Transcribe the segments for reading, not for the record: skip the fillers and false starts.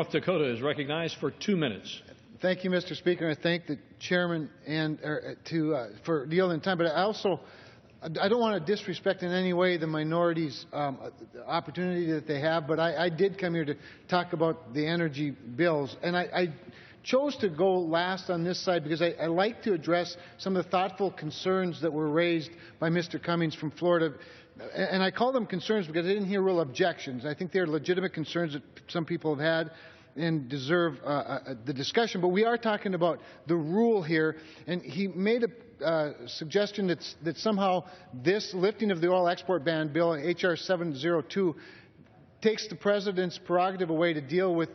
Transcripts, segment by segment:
North Dakota is recognized for 2 minutes. Thank you, Mr. Speaker. I thank the chairman for yielding time, but I don't want to disrespect in any way the minority's opportunity that they have, but I did come here to talk about the energy bills, and I chose to go last on this side because I like to address some of the thoughtful concerns that were raised by Mr. Cummings from Florida. And I call them concerns because I didn't hear real objections. I think they're legitimate concerns that some people have had and deserve the discussion. But we are talking about the rule here, and he made a suggestion that somehow this lifting of the oil export ban bill, H.R. 702, takes the president's prerogative away to deal with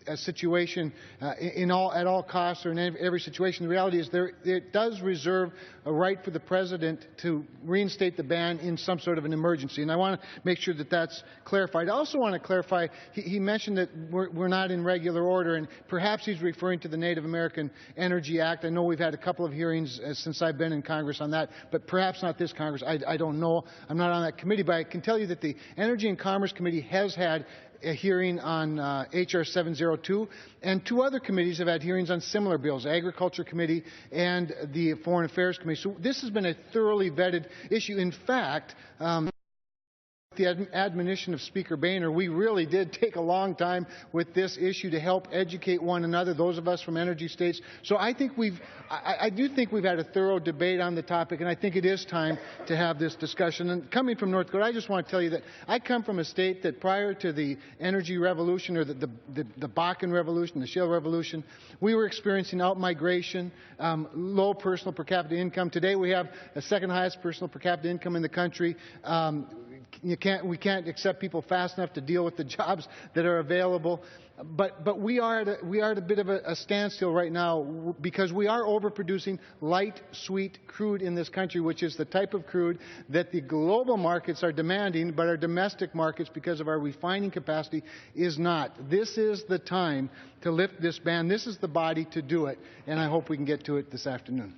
a situation at all costs or in every situation. The reality is it does reserve a right for the president to reinstate the ban in some sort of an emergency, and I want to make sure that that's clarified. I also want to clarify, he mentioned that we're not in regular order, and perhaps he's referring to the Native American Energy Act. I know we've had a couple of hearings since I've been in Congress on that, but perhaps not this Congress. I don't know. I'm not on that committee, but I can tell you that the Energy and Commerce Committee has had a hearing on H.R. 702, and two other committees have had hearings on similar bills, Agriculture Committee and the Foreign Affairs Committee. So this has been a thoroughly vetted issue. In fact, the admonition of Speaker Boehner, we really did take a long time with this issue to help educate one another, those of us from energy states. So I think I do think we've had a thorough debate on the topic, and I think it is time to have this discussion. And coming from North Dakota, I just want to tell you that I come from a state that prior to the energy revolution or the Bakken revolution, the shale revolution, we were experiencing out-migration, low personal per capita income. Today we have the second highest personal per capita income in the country. We can't accept people fast enough to deal with the jobs that are available. But we are at a bit of a standstill right now because we are overproducing light, sweet crude in this country, which is the type of crude that the global markets are demanding, but our domestic markets, because of our refining capacity, is not. This is the time to lift this ban. This is the body to do it, and I hope we can get to it this afternoon.